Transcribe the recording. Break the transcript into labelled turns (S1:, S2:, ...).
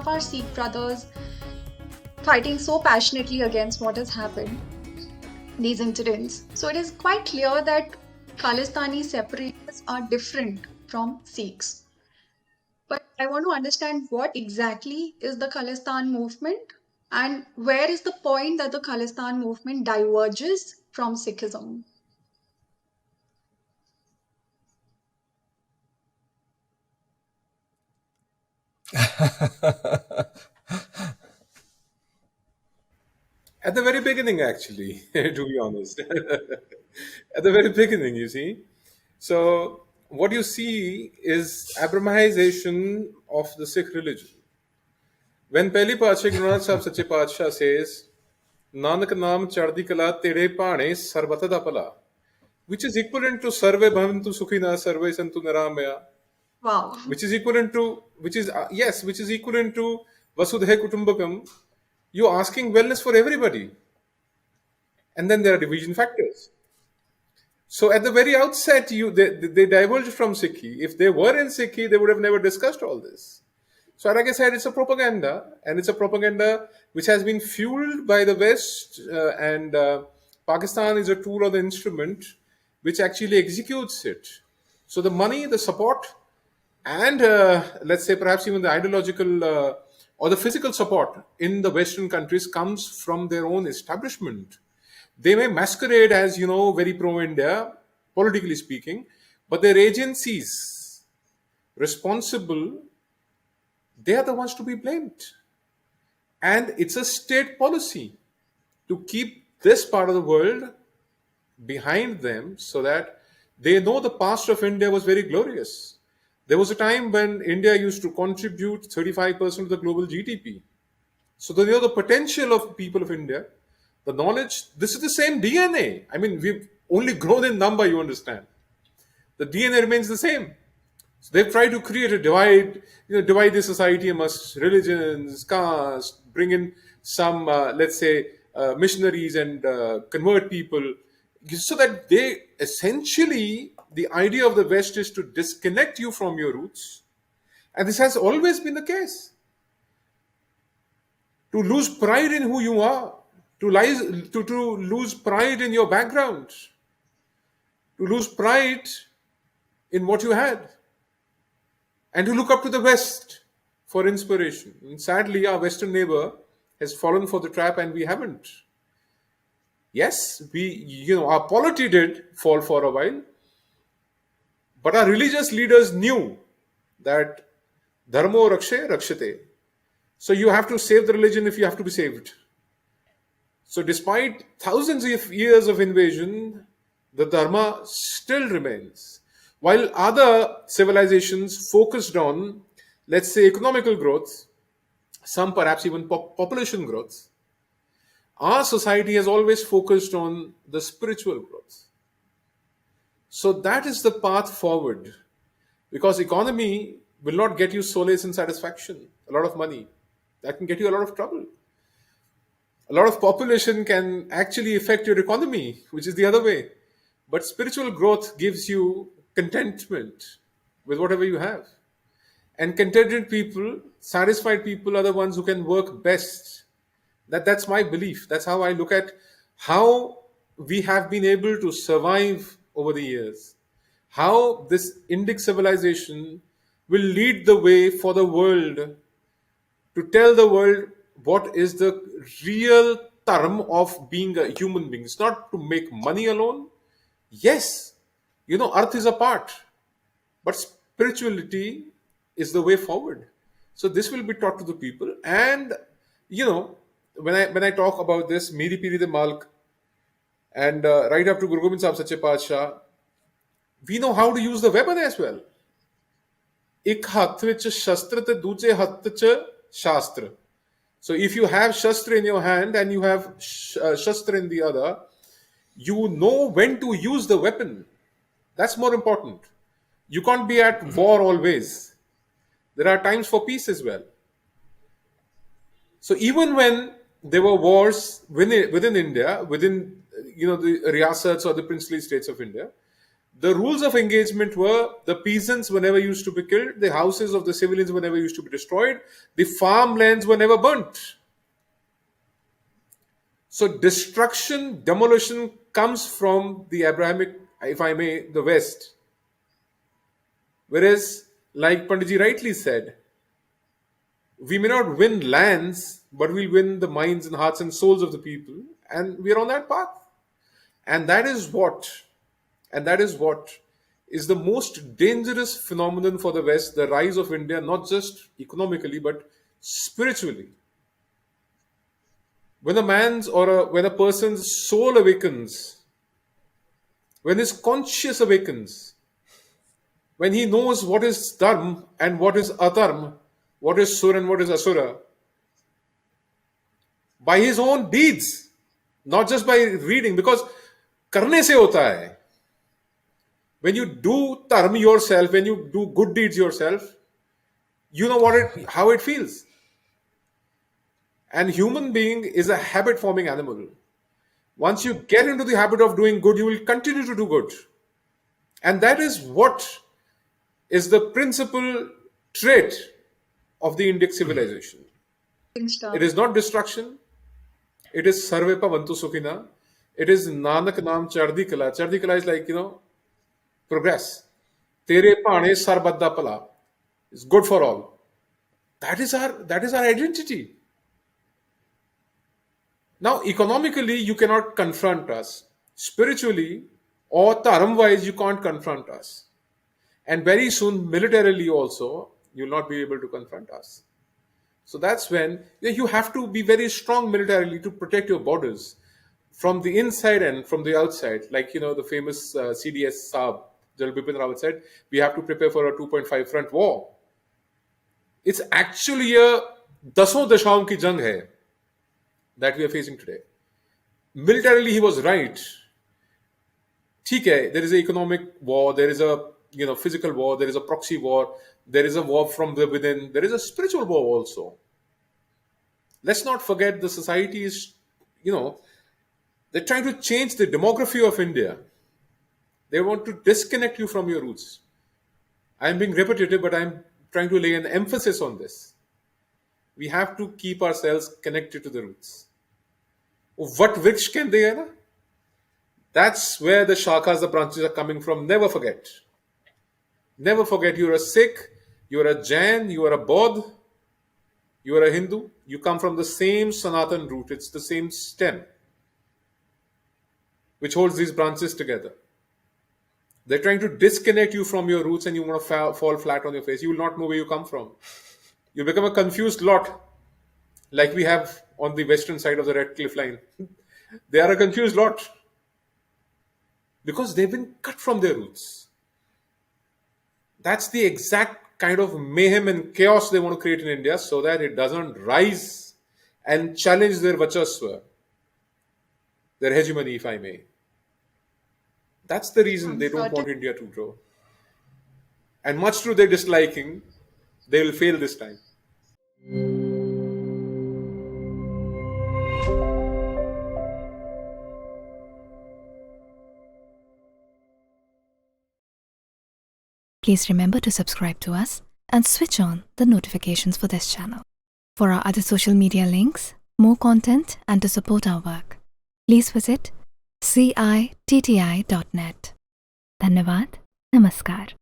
S1: have our Sikh brothers fighting so passionately against what has happened, these incidents. So it is quite clear that Khalistani separatists are different from Sikhs. But I want to understand what exactly is the Khalistan movement and where is the point that the Khalistan movement diverges from Sikhism.
S2: At the very beginning, actually, to be honest. At the very beginning, you see. So, what you see is Abrahamization of the Sikh religion. When Pehli Paatshah Guru Nanak Sahib Sache Paatshah says, Nanak Naam Chardi Kala Tere Paane Sarvata Da Pala, which is equivalent to Sarve Bhavantu Sukhina Sarve Santu Naramaya,
S1: Wow.
S2: which is equivalent to, which is equivalent to Vasudhaiva Kutumbakam. You're asking wellness for everybody. And then there are division factors. So at the very outset, they diverged from Sikhi. If they were in Sikhi, they would have never discussed all this. So like I said, it's a propaganda, and it's a propaganda which has been fueled by the West, and Pakistan is a tool or the instrument which actually executes it. So the money, the support, and let's say perhaps even the ideological or the physical support in the Western countries comes from their own establishment. They may masquerade as, very pro-India, politically speaking, but their agencies responsible, they are the ones to be blamed. And it's a state policy to keep this part of the world behind them so that they know the past of India was very glorious. There was a time when India used to contribute 35% of the global GDP. So they know the potential of people of India, the knowledge. This is the same DNA. I mean, we've only grown in number, you understand. The DNA remains the same. So they've tried to create a divide the society amongst religions, castes, bring in some, let's say, missionaries and convert people, so that they essentially, the idea of the West is to disconnect you from your roots. And this has always been the case. To lose pride in who you are, to lose pride in your background, to lose pride in what you had, and to look up to the West for inspiration. And sadly, our Western neighbor has fallen for the trap, and we haven't. Yes, our polity did fall for a while, but our religious leaders knew that dharmo rakshe rakshate. So you have to save the religion if you have to be saved. So despite thousands of years of invasion, the dharma still remains. While other civilizations focused on, let's say, economical growth, some perhaps even population growth, our society has always focused on the spiritual growth. So that is the path forward, because economy will not get you solace and satisfaction, a lot of money. That can get you a lot of trouble. A lot of population can actually affect your economy, which is the other way. But spiritual growth gives you contentment with whatever you have. And contented people, satisfied people are the ones who can work best. That's my belief. That's how I look at how we have been able to survive over the years. How this Indic civilization will lead the way for the world, to tell the world what is the real term of being a human being. It's not to make money alone. Yes, earth is a part, but spirituality is the way forward. So this will be taught to the people. And when I talk about this, Meri Piri de Malk, and right up to Guru Gobind Sahib Sache Paatshah, we know how to use the weapon as well. ਇੱਕ ਹੱਥ ਵਿੱਚ ਸ਼ਸਤਰ ਤੇ ਦੂਜੇ ਹੱਥ 'ਚ ਸ਼ਾਸਤਰ. So if you have shastra in your hand and you have shastra in the other, you know when to use the weapon. That's more important. You can't be at war always. There are times for peace as well. So even when there were wars within India, within the riyasats or the princely states of India, The rules of engagement were the peasants were never used to be killed, the houses of the civilians were never used to be destroyed, the farmlands were never burnt. So destruction, demolition comes from the Abrahamic, if I may, the West. Whereas, like Panditji rightly said, we may not win lands, but we'll win the minds and hearts and souls of the people, and we're on that path. And that is what, and that is what is the most dangerous phenomenon for the West, the rise of India, not just economically, but spiritually. When a man's or when a person's soul awakens, when his conscience awakens, when he knows what is dharma and what is adharma, what is sur and what is asura, by his own deeds, not just by reading, because karne se hota hai. When you do dharma yourself, when you do good deeds yourself, you know how it feels. And human being is a habit forming animal. Once you get into the habit of doing good, you will continue to do good. And that is what is the principal trait of the Indic civilization.
S1: Stuff.
S2: It is not destruction. It is sarve pavantu sukhina. It is Nanak naam chardi kala. Chardi kala is like, progress. Tere paane sarbadda pala. It's good for all. That is our identity. Now, economically, you cannot confront us. Spiritually or dharma-wise, you can't confront us. And very soon, militarily also, you'll not be able to confront us. So that's when you have to be very strong militarily to protect your borders from the inside and from the outside. Like, the famous CDS Saab, General Bipin Rawat said, we have to prepare for a 2.5 front war. It's actually a dason dashaon ki jang hai that we are facing today. Militarily, he was right. There is an economic war, there is a physical war, there is a proxy war, there is a war from the within, there is a spiritual war also. Let's not forget the society is, they're trying to change the demography of India. They want to disconnect you from your roots. I'm being repetitive, but I'm trying to lay an emphasis on this. We have to keep ourselves connected to the roots. What vriksh can they are? That's where the shakhas, the branches are coming from. Never forget. Never forget you're a Sikh, you're a Jain, you are a Bodh, you are a Hindu. You come from the same Sanatan root. It's the same stem which holds these branches together. They're trying to disconnect you from your roots and you want to fall flat on your face. You will not know where you come from. You become a confused lot like we have on the western side of the Red Cliff Line. They are a confused lot because they've been cut from their roots. That's the exact kind of mayhem and chaos they want to create in India so that it doesn't rise and challenge their vachasva, their hegemony, if I may. That's the reason they don't want India to grow. And much to their disliking, they will fail this time.
S3: Please remember to subscribe to us and switch on the notifications for this channel. For our other social media links, more content, and to support our work, please visit citti.net. Dhanyavad. Namaskar.